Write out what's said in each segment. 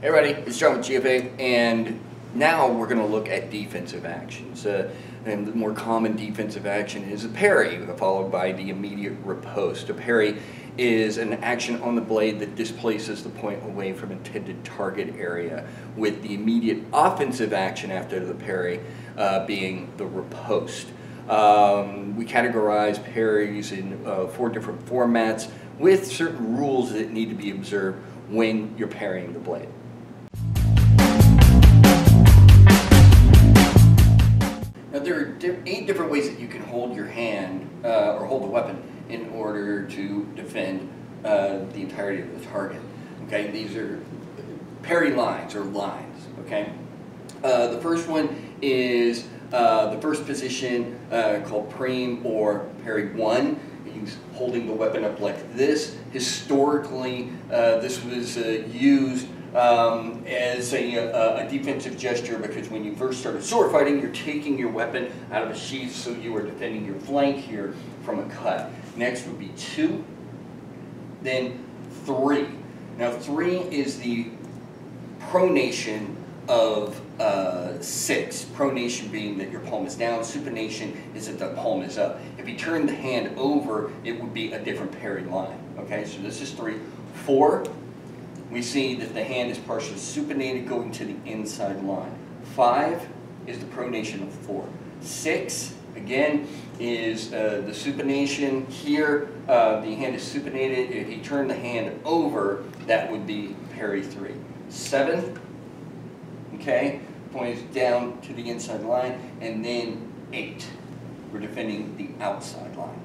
Hey everybody, it's John with GFA, and now we're going to look at defensive actions. And the more common defensive action is a parry, followed by the immediate riposte. A parry is an action on the blade that displaces the point away from intended target area, with the immediate offensive action after the parry being the riposte. We categorize parries in 4 different formats with certain rules that need to be observed when you're parrying the blade. Now there are 8 different ways that you can hold your hand or hold the weapon in order to defend the entirety of the target. Okay, these are parry lines or lines. Okay, the first one is the first position called prime or parry 1. He's holding the weapon up like this. Historically, this was used as a defensive gesture, because when you first started sword fighting, you're taking your weapon out of a sheath, so you are defending your flank here from a cut. Next would be 2, then 3. Now 3 is the pronation of 6. Pronation being that your palm is down. Supination is that the palm is up. If you turn the hand over, it would be a different parry line. Okay, so this is 3. 4, we see that the hand is partially supinated going to the inside line. 5 is the pronation of 4. 6, again, is the supination here. The hand is supinated. If you turn the hand over, that would be parry 3. 7, okay, point is down to the inside line, and then 8, we're defending the outside line.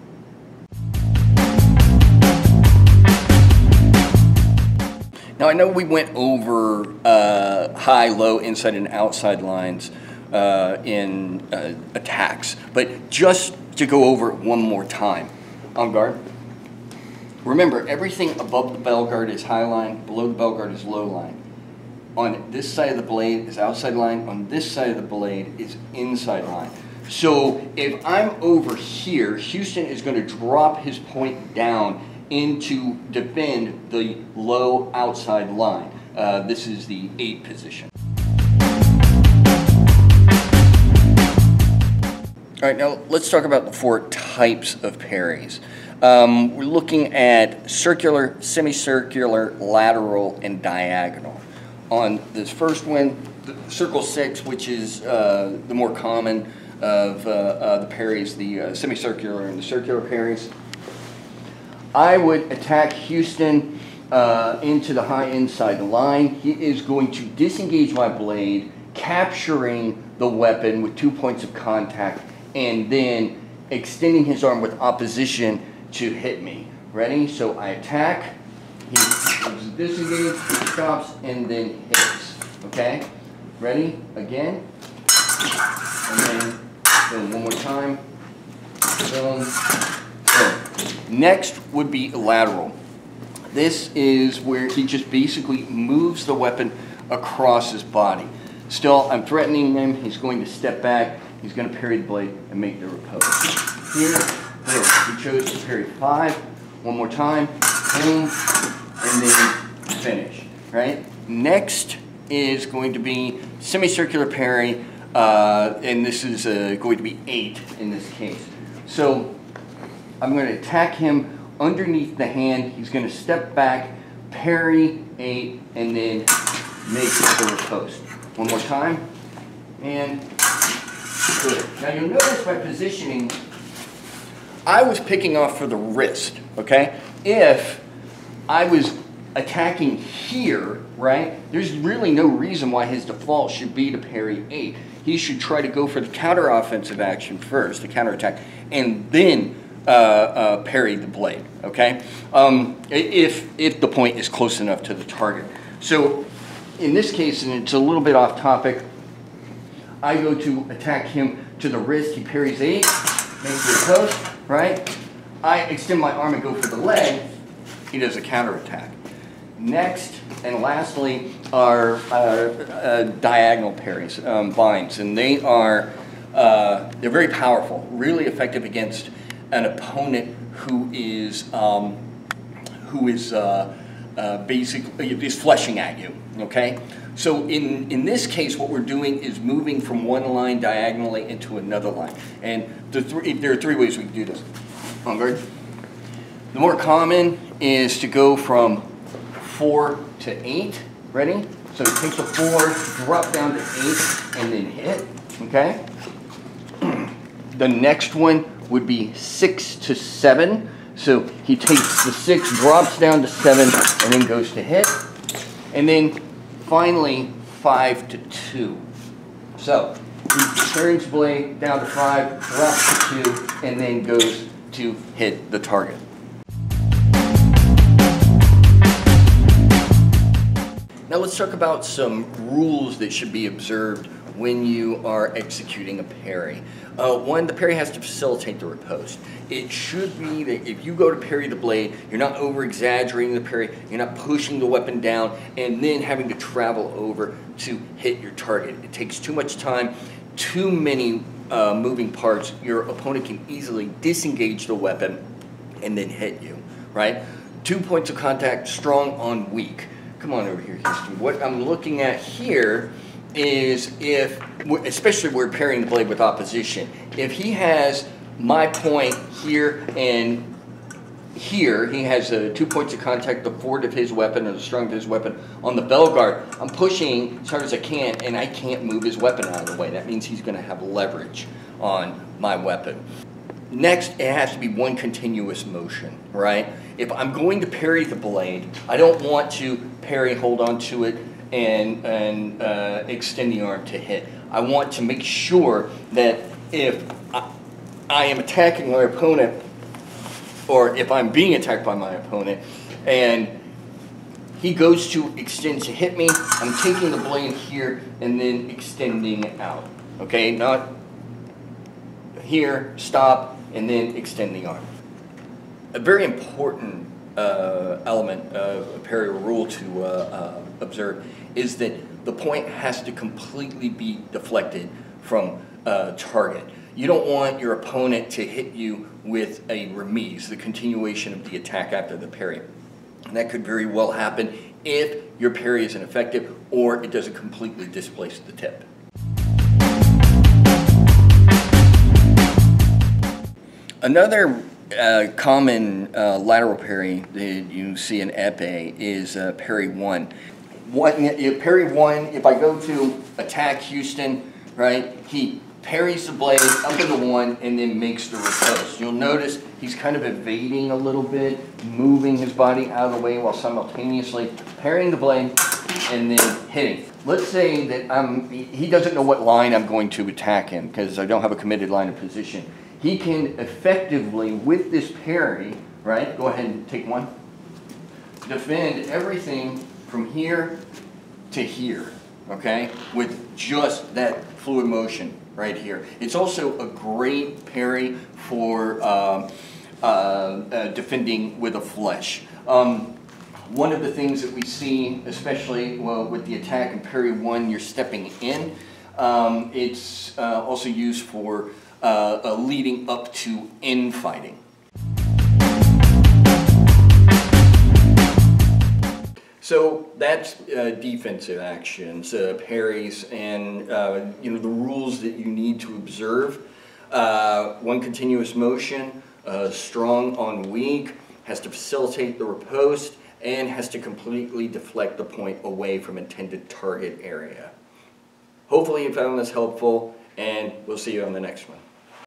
Now I know we went over high, low, inside, and outside lines in attacks, but just to go over it one more time. On guard, remember everything above the bell guard is high line, below the bell guard is low line. On this side of the blade is outside line, on this side of the blade is inside line. So if I'm over here, Houston is going to drop his point down into defend the low outside line. This is the 8 position. All right, now let's talk about the 4 types of parries. We're looking at circular, semicircular, lateral, and diagonal. On this first one, the circle 6, which is the more common of the parries, the semicircular and the circular parries, I would attack Houston into the high inside line. He is going to disengage my blade, capturing the weapon with 2 points of contact, and then extending his arm with opposition to hit me. Ready? So I attack. He disengages, stops, and then hits. Okay? Ready? Again. And then boom, one more time. Boom. Boom. Next would be lateral. This is where he just basically moves the weapon across his body. Still, I'm threatening him. He's going to step back. He's going to parry the blade and make the riposte. Here, he chose to parry 5. One more time. Boom. And then finish. Right? Next is going to be semicircular parry, and this is going to be 8 in this case. So I'm going to attack him underneath the hand. He's going to step back, parry 8, and then make the riposte. One more time, and good. Now you'll notice by positioning, I was picking off for the wrist. Okay, if I was attacking here, right, there's really no reason why his default should be to parry 8. He should try to go for the counter-offensive action first, the counterattack, and then parry the blade, okay? If the point is close enough to the target. So in this case, and it's a little bit off topic, I go to attack him to the wrist. He parries 8, makes the post, right? I extend my arm and go for the leg. He does a counterattack. Next and lastly are diagonal parries, binds, and they are they're very powerful, really effective against an opponent who is basically is flushing at you, okay? So in this case, what we're doing is moving from one line diagonally into another line. And there are three ways we can do this. On guard. The more common is to go from 4 to 8. Ready? So take the 4, drop down to 8, and then hit, okay? The next one would be 6 to 7. So he takes the 6, drops down to 7, and then goes to hit. And then finally, 5 to 2. So he turns blade down to 5, drops to 2, and then goes to hit the target. Now let's talk about some rules that should be observed when you are executing a parry. One, the parry has to facilitate the riposte. It should be that if you go to parry the blade, you're not over-exaggerating the parry, you're not pushing the weapon down and then having to travel over to hit your target. It takes too much time, too many moving parts. Your opponent can easily disengage the weapon and then hit you, right? 2 points of contact, strong on weak. Come on over here, Houston. What I'm looking at here is if, especially we're parrying the blade with opposition, if he has my point here and here, he has 2 points of contact, the forward of his weapon and the strong of his weapon on the bell guard. I'm pushing as hard as I can and I can't move his weapon out of the way. That means he's going to have leverage on my weapon. Next, it has to be one continuous motion, right? If I'm going to parry the blade, I don't want to parry, hold on to it, and extend the arm to hit. I want to make sure that if I am attacking my opponent, or if I'm being attacked by my opponent, and he goes to extend to hit me, I'm taking the blade here and then extending it out. Okay, not here, stop, and then extend the arm. A very important element of a parry rule to observe is that the point has to completely be deflected from target. You don't want your opponent to hit you with a remise, the continuation of the attack after the parry. And that could very well happen if your parry is ineffective or it doesn't completely displace the tip. Another common lateral parry that you see in epee is parry 1. Parry 1, if I go to attack Houston, right, he parries the blade up into 1 and then makes the riposte. You'll notice he's kind of evading a little bit, moving his body out of the way while simultaneously parrying the blade and then hitting. Let's say that he doesn't know what line I'm going to attack him because I don't have a committed line of position. He can effectively, with this parry, right, go ahead and take one, defend everything from here to here, okay, with just that fluid motion right here. It's also a great parry for defending with a flush. One of the things that we see, especially with the attack in parry 1, you're stepping in. It's also used for leading up to infighting. So that's defensive actions, parries, and the rules that you need to observe. One continuous motion, strong on weak, has to facilitate the riposte, and has to completely deflect the point away from intended target area. Hopefully you found this helpful, and we'll see you on the next one.